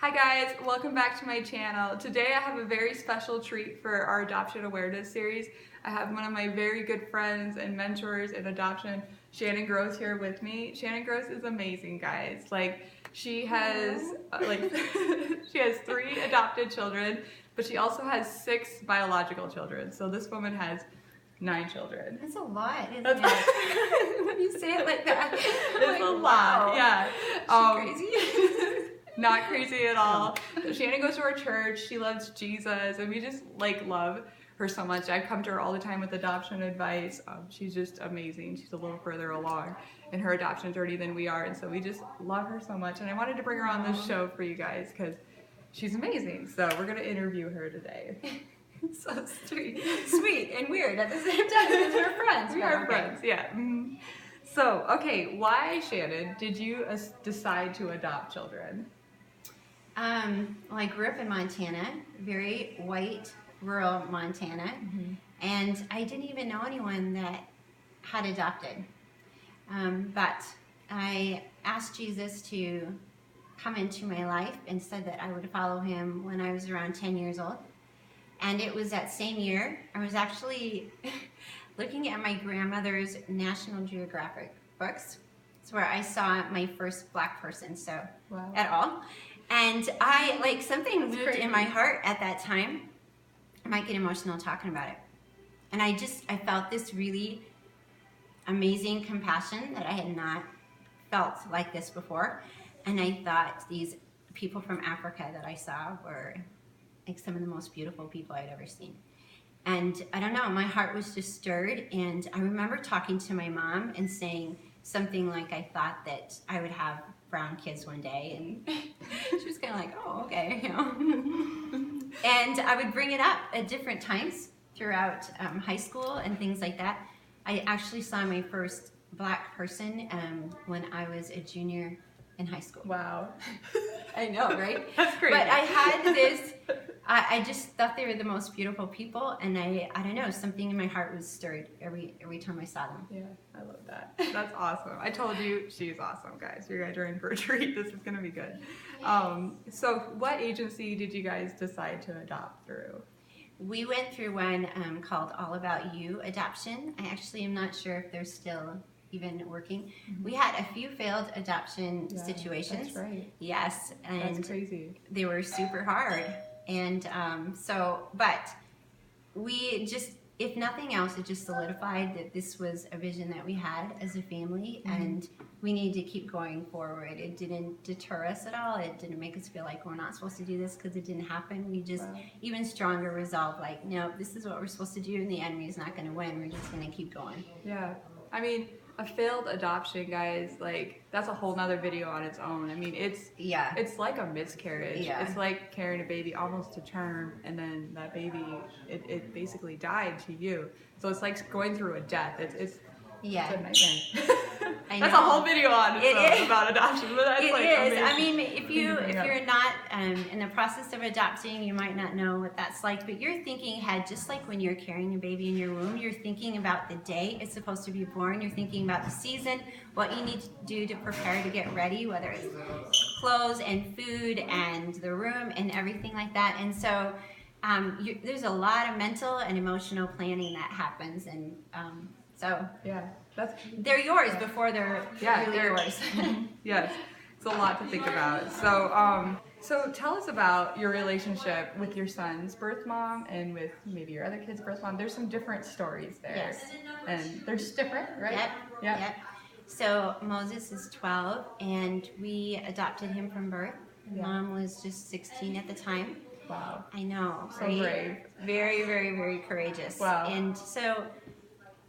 Hi guys, welcome back to my channel. Today I have a very special treat for our Adoption Awareness series. I have one of my very good friends and mentors in adoption, Shannon Gross, here with me. Shannon Gross is amazing, guys. She has she has 3 adopted children, but she also has 6 biological children. So this woman has 9 children. That's a lot, isn't it? When you say it like that. It's a lot, yeah. Is she crazy? Not crazy at all. Shannon goes to our church. She loves Jesus, and we just love her so much. I come to her all the time with adoption advice. She's just amazing. She's a little further along in her adoption journey than we are, and so we just love her so much. And I wanted to bring her on this show for you guys because she's amazing. So we're gonna interview her today. So sweet and weird at the same time because we're friends. We are friends, yeah. So, okay, why, Shannon, did you decide to adopt children? Well, I grew up in Montana, very white, rural Montana, and I didn't even know anyone that had adopted. But I asked Jesus to come into my life and said that I would follow him when I was around 10 years old. And it was that same year, I was actually looking at my grandmother's National Geographic books. It's where I saw my first Black person, at all. And I, something moved in my heart at that time. I might get emotional talking about it. And I felt this really amazing compassion that I had not felt like this before. And I thought these people from Africa that I saw were some of the most beautiful people I'd ever seen. And I don't know, my heart was just stirred. And I remember talking to my mom and saying something like I thought that I would have brown kids one day. And she was kind of like, oh, okay, And I would bring it up at different times throughout high school and things like that. I actually saw my first Black person when I was a junior in high school. Wow. I know, right? That's crazy. But I had this, I just thought they were the most beautiful people, and I don't know, something in my heart was stirred every time I saw them. Yeah, I love that. That's awesome. I told you she's awesome, guys. You guys are in for a treat. This is going to be good. So what agency did you guys decide to adopt through? We went through one called All About You Adoption. I actually am not sure if they're still even working. We had a few failed adoption situations. That's right. Yes. And that's crazy. They were super hard. And but we just, if nothing else, it just solidified that this was a vision that we had as a family, and we need to keep going forward. It didn't deter us at all. It didn't make us feel like we're not supposed to do this because it didn't happen. We just, even stronger resolve, no, this is what we're supposed to do, and the enemy's not going to win. We're just going to keep going. Yeah. I mean, a failed adoption, guys, that's a whole nother video on its own. I mean, it's like a miscarriage. Yeah. It's like carrying a baby almost to term, and then that baby, it basically died to you. So it's like going through a death. It's a nightmare. That's a whole video on its own about adoption. But that's amazing. I mean, if you're not in the process of adopting, you might not know what that's like. But you're thinking ahead, just like when you're carrying a baby in your womb. You're thinking about the day it's supposed to be born. You're thinking about the season, what you need to do to prepare to get ready, whether it's clothes and food and the room and everything like that. And so there's a lot of mental and emotional planning that happens, and they're yours before they're really yours. Yes, it's a lot to think about. So tell us about your relationship with your son's birth mom and with maybe your other kid's birth mom. There's some different stories there. Yes. And they're just different, right? Yep. So Moses is 12, and we adopted him from birth. Mom was just 16 at the time. Wow. I know. So brave. Very, very, very courageous. Wow. And so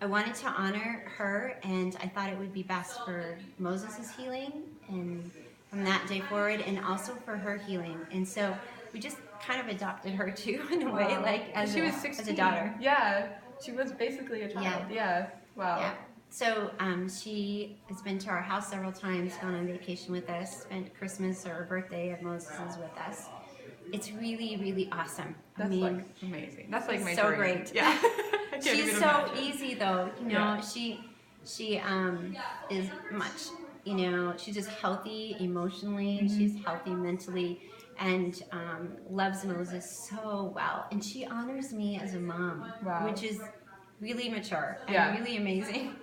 I wanted to honor her, and I thought it would be best for Moses' healing and from that day forward, and also for her healing. And so we just kind of adopted her too, in a way, as she was 16. As a daughter. Yeah, she was basically a child. Yeah. Wow. Yeah. So she has been to our house several times, gone on vacation with us, spent Christmas or her birthday at Moses' with us. It's really, really awesome. That's amazing. That's my so dream. Great. Yeah. She's so easy though. She is much you know, she's just healthy emotionally, she's healthy mentally, and loves Moses so well. And she honors me as a mom, Wow. which is really mature and Yeah. really amazing.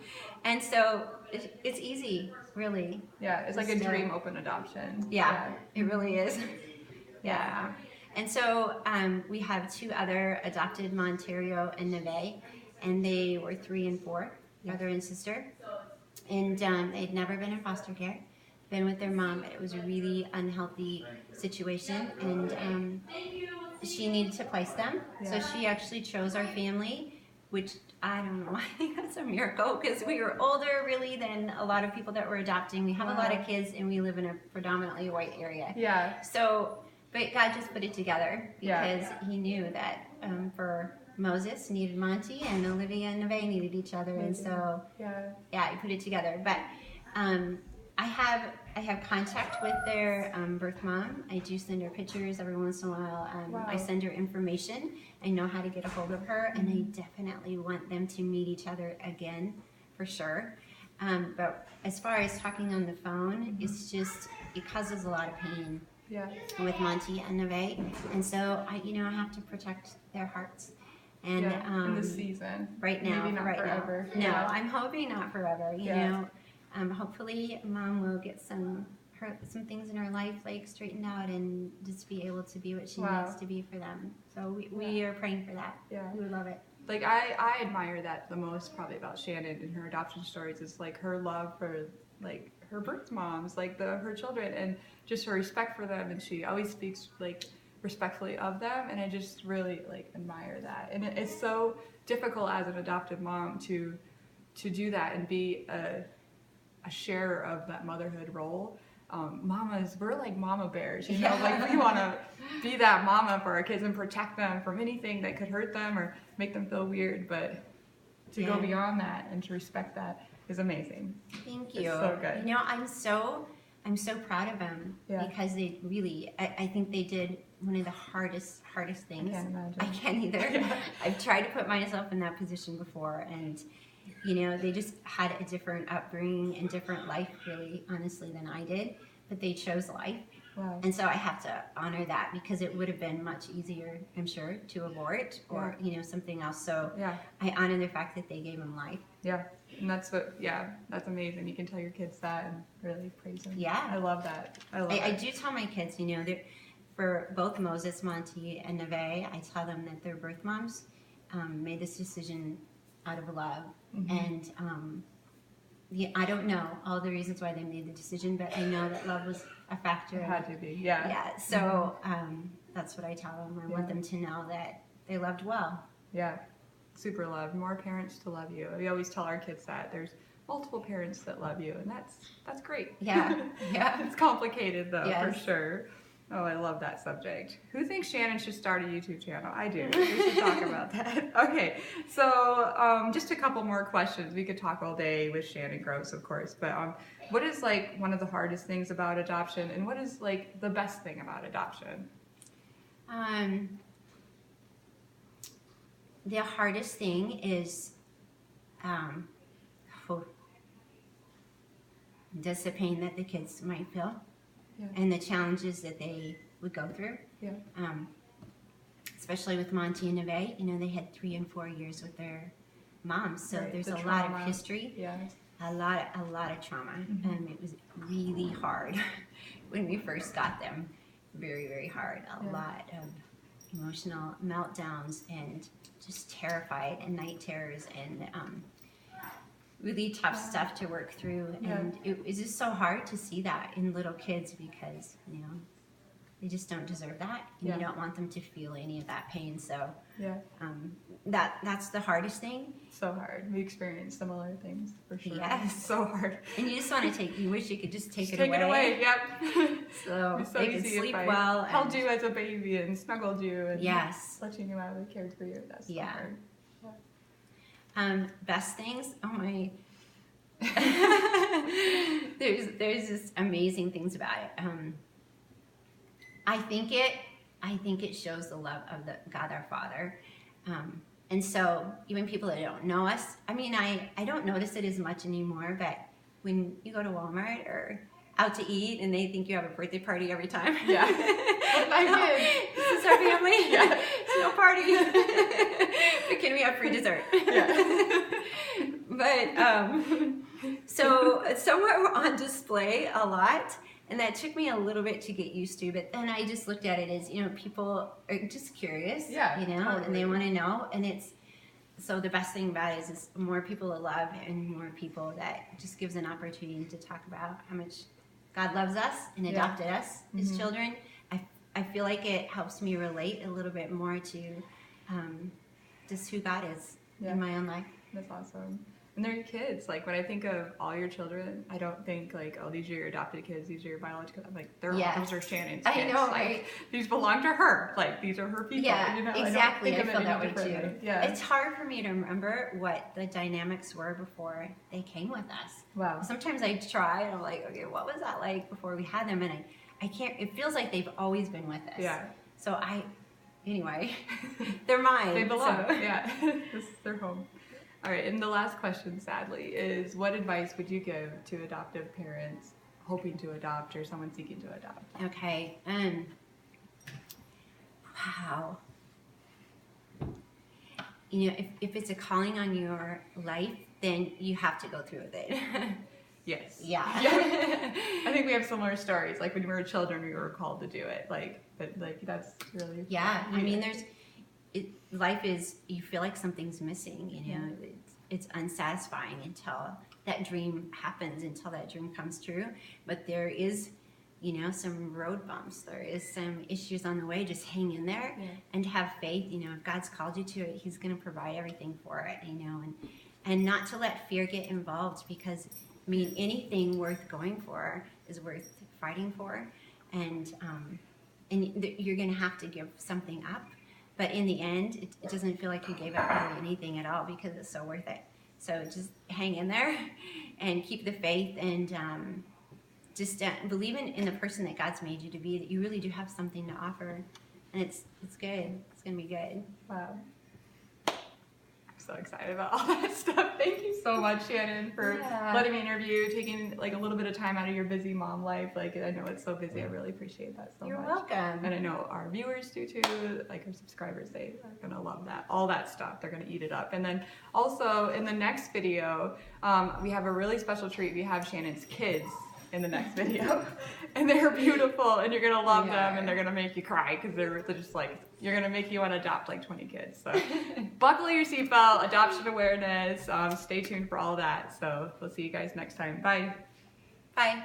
And so it's easy, really. Yeah, it's like a dream open adoption. Yeah, it really is. Yeah. And so we have two other adopted, Montario and Neve, and they were 3 and 4, brother and sister. And they'd never been in foster care, been with their mom, but it was a really unhealthy situation. And she needed to place them. So she actually chose our family, which I don't know, I think that's a miracle because we were older really than a lot of people that were adopting. We have a lot of kids and we live in a predominantly white area. Yeah. So, but God just put it together because he knew that for Moses needed Monty and Olivia and Neve needed each other. And so, yeah, he put it together. But I have contact with their birth mom. I do send her pictures every once in a while. I send her information. I know how to get a hold of her, and I definitely want them to meet each other again, for sure. But as far as talking on the phone, it's just, it causes a lot of pain with Monty and Neve, and so I have to protect their hearts. And in this season, right now, maybe not forever. Now. No, I'm hoping not forever. You know, hopefully, Mom will get some things in her life like straightened out and just be able to be what she needs to be for them. So we are praying for that. Yeah, we would love it. Like I admire that the most probably about Shannon and her adoption stories is like her love for like her birth moms, like her children, and just her respect for them, and she always speaks like respectfully of them, and I just really like admire that. And it's so difficult as an adoptive mom to do that and be a sharer of that motherhood role. Mamas, we're like mama bears, you know, like we want to be that mama for our kids and protect them from anything that could hurt them or make them feel weird, but to go beyond that and to respect that is amazing. Thank you. It's so good. You know, I'm so proud of them because they really, I think they did one of the hardest things. I can't imagine. I can't either. I've tried to put myself in that position before, and they just had a different upbringing and different life, really, honestly, than I did. But they chose life. Wow. And so I have to honor that because it would have been much easier, I'm sure, to abort or, something else. So I honor the fact that they gave them life. Yeah. And that's that's amazing. You can tell your kids that and really praise them. Yeah. I love that. I do tell my kids, for both Moses, Monty, and Neve, I tell them that their birth moms made this decision out of love. And I don't know all the reasons why they made the decision, but I know that love was a factor. It had to be, yeah. Yeah, so that's what I tell them. I want them to know that they loved well. Yeah, super love. More parents to love you. We always tell our kids that. There's multiple parents that love you, and that's great. Yeah, It's complicated, though, for sure. Oh, I love that subject. Who thinks Shannon should start a YouTube channel? I do. We should talk about that. Okay, so just a couple more questions. We could talk all day with Shannon Gross, of course, but what is like one of the hardest things about adoption, and what is like the best thing about adoption? The hardest thing is just the pain that the kids might feel. And the challenges that they would go through. Especially with Monty and Neve, they had 3 and 4 years with their moms, so there's a lot of history, a lot of trauma, and it was really hard when we first got them. Very, very hard. A lot of emotional meltdowns and just terrified and night terrors and really tough stuff to work through, and it was just so hard to see that in little kids because they just don't deserve that, and you don't want them to feel any of that pain. So that's the hardest thing. So hard. We experienced similar things for sure. Yes, so hard. And you just want to you wish you could just take it away. Take it away. Yep. So they could sleep well. Held you as a baby and snuggled you and let you know how we cared for you. That's so hard. Best things. Oh my. there's just amazing things about it. I think it shows the love of the God our Father. And so even people that don't know us, I mean, I don't notice it as much anymore, but when you go to Walmart or out to eat and they think you have a birthday party every time. Yeah. I did. This is our family. Yeah. It's no party. But can we have free dessert? Yeah. But so somewhere we're on display a lot, and that took me a little bit to get used to. But then I just looked at it as, you know, people are just curious, Yeah, you know, totally. and they want to know. And it's so the best thing about it is more people to love and more people that just gives an opportunity to talk about how much God loves us and adopted us as children. I feel like it helps me relate a little bit more to just who God is in my own life. That's awesome. And they're your kids. Like, when I think of all your children, I don't think like, oh, these are your adopted kids, these are your biological. I'm like, those are Shannon's kids. I know, like, right? These belong to her. Like, these are her people. Yeah, you know? exactly. I don't think feel of that it way any too. differently. Yeah. It's hard for me to remember what the dynamics were before they came with us. Wow. Sometimes I try and I'm like, okay, what was that like before we had them? And I can't, it feels like they've always been with us. Yeah. So anyway, they're mine. They belong. So. Yeah. This is their home. All right. And the last question, sadly, is what advice would you give to adoptive parents hoping to adopt or someone seeking to adopt? Okay. Wow. You know, if it's a calling on your life, then you have to go through with it. Yes. Yeah. I think we have similar stories. Like, when we were children, we were called to do it. But that's really. Yeah. I mean, life is, you feel like something's missing, you know, it's unsatisfying until that dream happens, until that dream comes true. But there is, you know, some road bumps. There is some issues on the way. Just hang in there and have faith. You know, if God's called you to it, He's going to provide everything for it, you know, and not to let fear get involved, because, I mean, anything worth going for is worth fighting for. And you're going to have to give something up. But in the end, it doesn't feel like you gave up really anything at all, because it's so worth it. So just hang in there and keep the faith, and just believe in the person that God's made you to be, that you really do have something to offer. And it's good. It's going to be good. Wow. I'm so excited about all that stuff. Thank you so much, Shannon, for letting me interview, taking like a little bit of time out of your busy mom life. Like, I know it's so busy. I really appreciate that so much. You're welcome. And I know our viewers do too. Like, our subscribers, they are gonna love that. All that stuff, they're gonna eat it up. And then also in the next video, we have a really special treat. We have Shannon's kids in the next video, and they're beautiful, and you're gonna love them, and they're gonna make you cry, because they're just like, you're gonna make you want to adopt like 20 kids. So buckle your seatbelt, adoption awareness. Stay tuned for all that. So we'll see you guys next time. Bye. Bye.